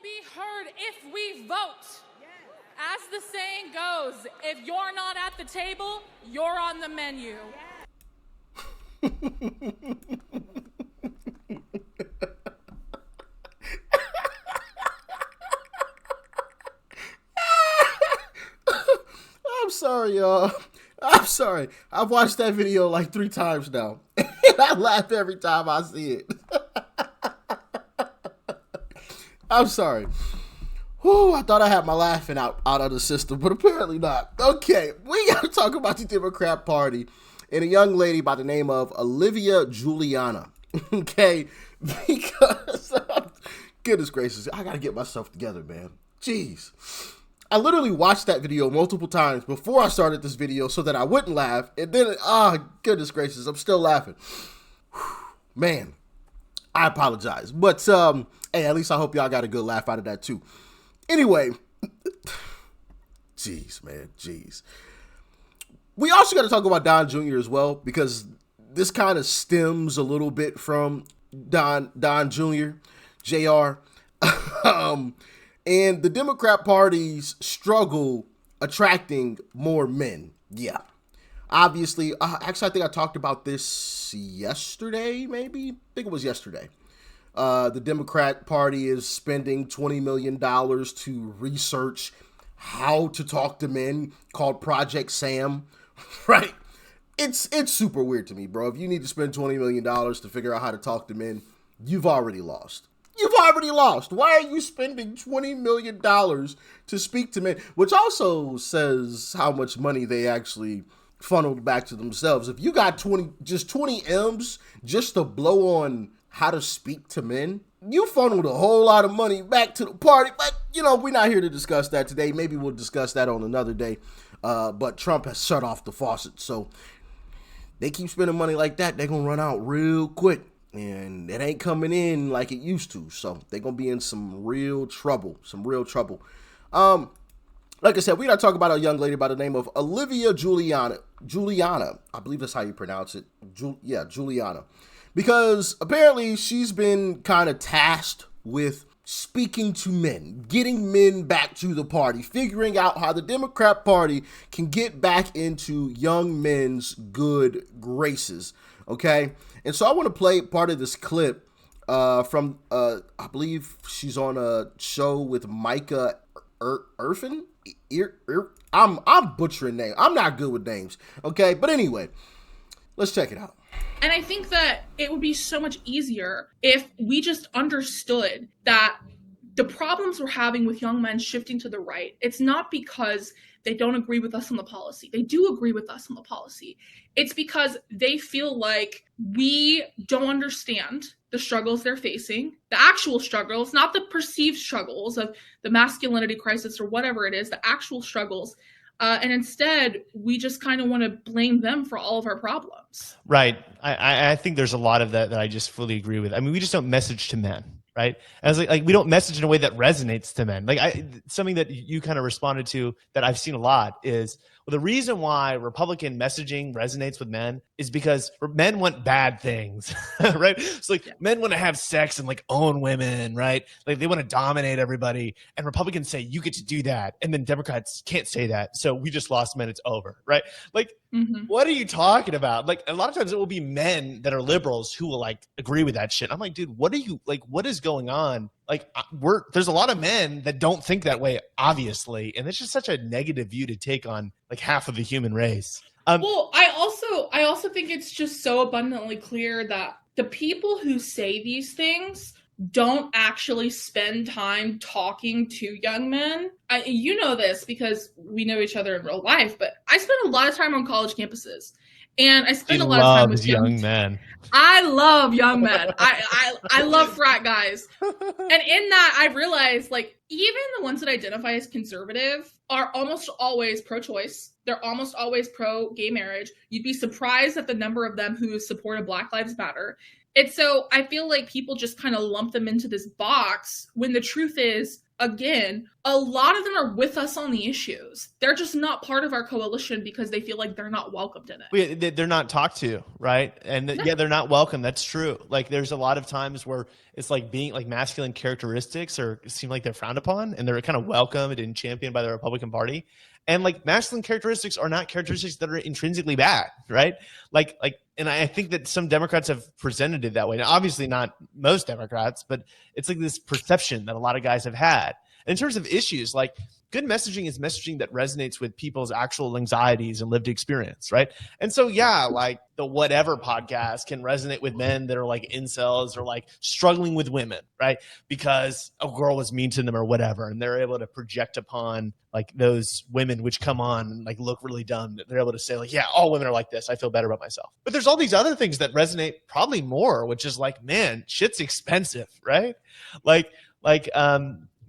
be heard if we vote. As the saying goes, if you're not at the table, you're on the menu. I'm sorry, y'all. I'm sorry. I've watched that video like 3 times now. And I laugh every time I see it. I'm sorry. Whew, I thought I had my laughing out of the system, but apparently not. Okay, we got to talk about the Democrat Party and a young lady by the name of Olivia Juliana. Okay, because, goodness gracious, I got to get myself together, man. Jeez. I literally watched that video multiple times before I started this video so that I wouldn't laugh. And then, goodness gracious, I'm still laughing. Whew, man, I apologize. But, hey, at least I hope y'all got a good laugh out of that too. Anyway, jeez, man, jeez. We also got to talk about Don Jr. as well, because this kind of stems a little bit from Don Jr., JR. And the Democrat Party's struggle attracting more men. Yeah. Obviously, actually, I think I talked about this yesterday, maybe? I think it was yesterday. The Democrat Party is spending $20 million to research how to talk to men, called Project Sam, right? It's super weird to me, bro. If you need to spend $20 million to figure out how to talk to men, you've already lost. You've already lost. Why are you spending $20 million to speak to men? Which also says how much money they actually funneled back to themselves. If you got 20 M's just to blow on how to speak to men, you funneled a whole lot of money back to the party. But, we're not here to discuss that today. Maybe we'll discuss that on another day. But Trump has shut off the faucet. So they keep spending money like that, they're going to run out real quick. And it ain't coming in like it used to. So they're going to be in some real trouble. Like I said, we got to talk about a young lady by the name of Olivia Juliana. I believe that's how you pronounce it. Juliana. Because apparently she's been kind of tasked with speaking to men, getting men back to the party, figuring out how the Democrat Party can get back into young men's good graces. Okay? And so I want to play part of this clip from, I believe she's on a show with Micah Irvin. I'm butchering names. I'm not good with names. Okay, but anyway, let's check it out. And I think that it would be so much easier if we just understood that the problems we're having with young men shifting to the right, it's not because they don't agree with us on the policy. They do agree with us on the policy. It's because they feel like we don't understand the struggles they're facing, the actual struggles, not the perceived struggles of the masculinity crisis or whatever it is, the actual struggles. And instead, we just kind of want to blame them for all of our problems. Right. I think there's a lot of that I just fully agree with. I mean, we just don't message to men. Right. As like we don't message in a way that resonates to men. Something that you kind of responded to that I've seen a lot is, well, the reason why Republican messaging resonates with men is because men want bad things, right? So men want to have sex and own women, right? Like they want to dominate everybody. And Republicans say, you get to do that. And then Democrats can't say that. So we just lost men. It's over, right? What are you talking about? A lot of times it will be men that are liberals who will agree with that shit. I'm like, dude, what is going on? There's a lot of men that don't think that way, obviously. And it's just such a negative view to take on half of the human race. Well, I also think it's just so abundantly clear that the people who say these things don't actually spend time talking to young men. You know this because we know each other in real life, but I spend a lot of time on college campuses. And I spend a lot of time with young men. I love young men. I love frat guys. And in that, I realized even the ones that identify as conservative are almost always pro-choice. They're almost always pro-gay marriage. You'd be surprised at the number of them who supported Black Lives Matter. And so I feel like people just kind of lump them into this box when the truth is again, a lot of them are with us on the issues. They're just not part of our coalition because they feel like they're not welcomed in it. They're not talked to, right? And they're not welcome. That's true. Like there's a lot of times where it's like being like masculine characteristics or seem like they're frowned upon, and they're kind of welcomed and championed by the Republican Party. And like masculine characteristics are not characteristics that are intrinsically bad, right? And I think that some Democrats have presented it that way. Now, obviously not most Democrats, but it's like this perception that a lot of guys have had. And in terms of issues, like good messaging is messaging that resonates with people's actual anxieties and lived experience, right? And so, yeah, like the Whatever podcast can resonate with men that are like incels or like struggling with women, right? Because a girl was mean to them or whatever, and they're able to project upon like those women which come on and like look really dumb. They're able to say like, yeah, all women are like this. I feel better about myself. But there's all these other things that resonate probably more, which is like, man, shit's expensive, right?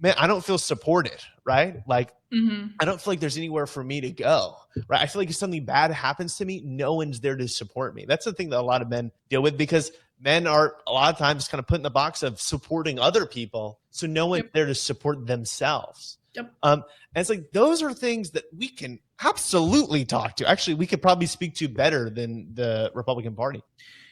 Man, I don't feel supported, right? Like, I don't feel like there's anywhere for me to go, right? I feel like if something bad happens to me, no one's there to support me. That's the thing that a lot of men deal with, because men are a lot of times kind of put in the box of supporting other people. So no one's there to support themselves. And it's like, those are things that we can absolutely talk to. Actually, we could probably speak to better than the Republican Party.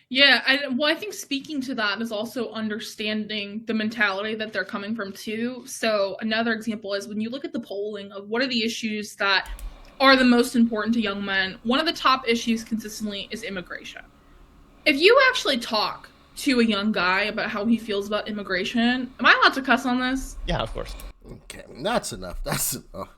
Yeah, I think speaking to that is also understanding the mentality that they're coming from too. So another example is when you look at the polling of what are the issues that are the most important to young men, one of the top issues consistently is immigration. If you actually talk to a young guy about how he feels about immigration, am I allowed to cuss on this? Yeah, of course. Okay, that's enough. That's enough.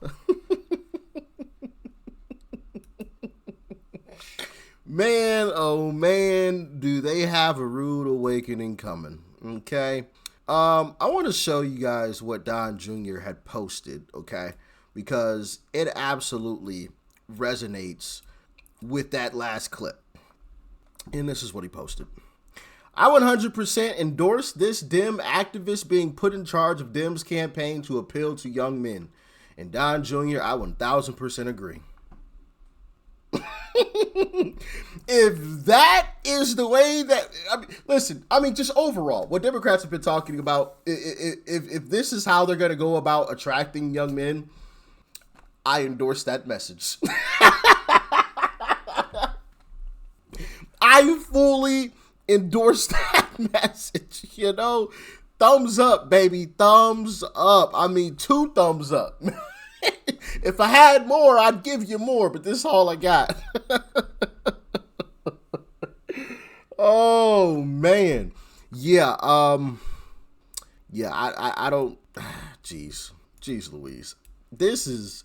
Man, oh man, do they have a rude awakening coming, okay? I want to show you guys what Don Jr. had posted, okay? Because it absolutely resonates with that last clip. And this is what he posted. I 100% endorse this Dem activist being put in charge of Dem's campaign to appeal to young men. And Don Jr., I 1000% agree. If that is the way that, just overall, what Democrats have been talking about, if this is how they're going to go about attracting young men, I endorse that message. I fully endorse that message, thumbs up, baby, thumbs up. 2 thumbs up. If I had more, I'd give you more, but this is all I got. Oh man. Yeah, I don't jeez Louise. This is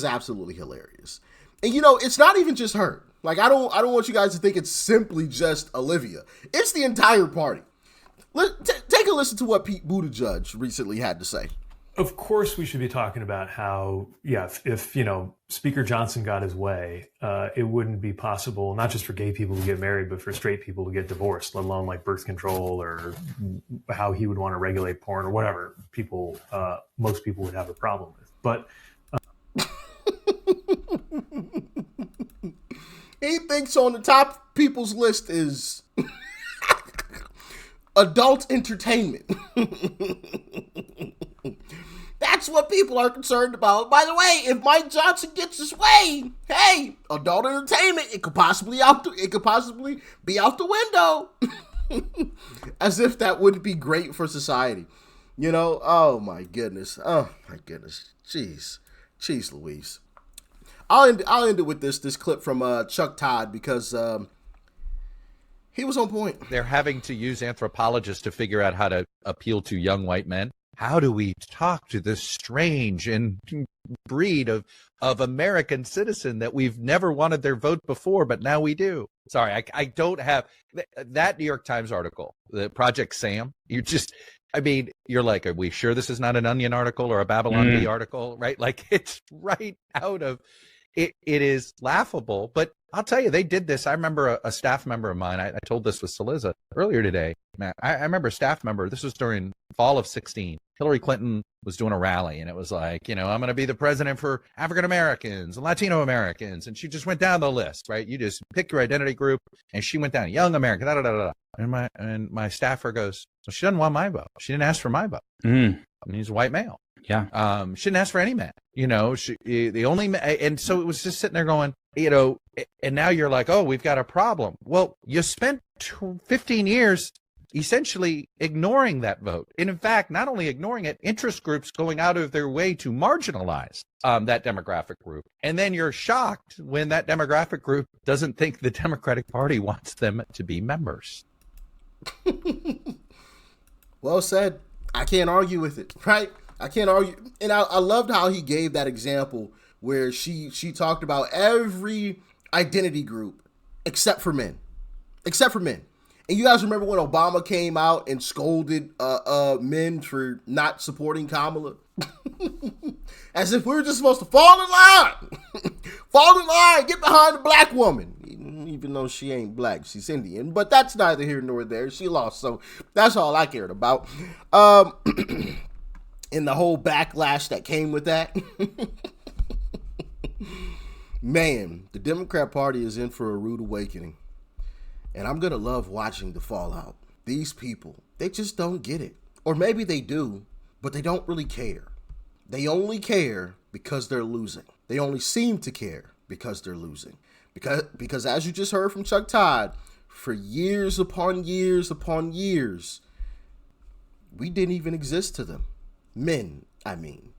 absolutely hilarious. And it's not even just her. Like I don't want you guys to think it's simply just Olivia. It's the entire party. Take a listen to what Pete Buttigieg recently had to say. Of course, we should be talking about how, if Speaker Johnson got his way, it wouldn't be possible, not just for gay people to get married, but for straight people to get divorced, let alone like birth control or how he would want to regulate porn or whatever most people would have a problem with. But he thinks on the top people's list is adult entertainment. That's what people are concerned about. By the way, if Mike Johnson gets his way, hey, adult entertainment, it could possibly be out the window. As if that wouldn't be great for society. Oh my goodness. Jeez Louise. I'll end it with this clip from Chuck Todd because he was on point. They're having to use anthropologists to figure out how to appeal to young white men. How do we talk to this strange and breed of American citizen that we've never wanted their vote before, but now we do? Sorry, I don't have that New York Times article, the Project Sam. You're like, are we sure this is not an Onion article or a Babylon Bee article, right? Like it's right out of it. It is laughable, but I'll tell you, they did this. I remember a staff member of mine. I told this with Saliza earlier today, Matt. I remember a staff member. This was during fall of 2016. Hillary Clinton was doing a rally, and it was like, I'm going to be the president for African Americans and Latino Americans. And she just went down the list, right? You just pick your identity group, and she went down, young American, da da da da. And my staffer goes, so she doesn't want my vote. She didn't ask for my vote. And he's a white male. Yeah. She didn't ask for any man. The only and so it was just sitting there going, and now you're like, oh, we've got a problem. Well, you spent 15 years essentially ignoring that vote. And in fact, not only ignoring it, interest groups going out of their way to marginalize that demographic group. And then you're shocked when that demographic group doesn't think the Democratic Party wants them to be members. Well said. I can't argue with it, right? I can't argue. And I loved how he gave that example where she talked about every identity group except for men. Except for men. And you guys remember when Obama came out and scolded men for not supporting Kamala? As if we were just supposed to fall in line. Fall in line. Get behind the black woman. Even though she ain't black, she's Indian. But that's neither here nor there. She lost. So that's all I cared about. And the whole backlash that came with that. Man, the Democrat Party is in for a rude awakening. And I'm going to love watching the fallout. These people, they just don't get it. Or maybe they do, but they don't really care. They only care because they're losing. They only seem to care because they're losing. Because as you just heard from Chuck Todd, for years upon years upon years, we didn't even exist to them. Men, I mean,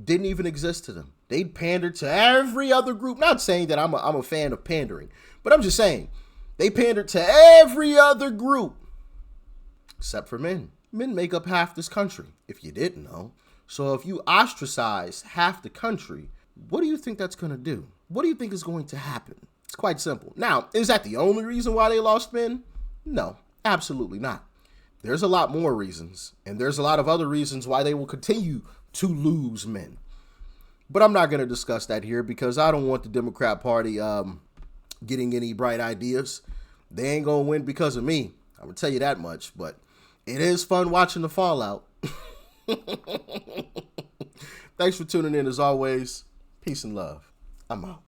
didn't even exist to them. They pandered to every other group. Not saying that I'm a fan of pandering, but I'm just saying they pandered to every other group except for men. Men make up half this country, if you didn't know. So if you ostracize half the country, what do you think that's going to do? What do you think is going to happen? It's quite simple. Now, is that the only reason why they lost men? No, absolutely not. There's a lot more reasons, and there's a lot of other reasons why they will continue to lose men. But I'm not going to discuss that here because I don't want the Democrat Party getting any bright ideas. They ain't going to win because of me. I'm going to tell you that much, but it is fun watching the fallout. Thanks for tuning in as always. Peace and love. I'm out.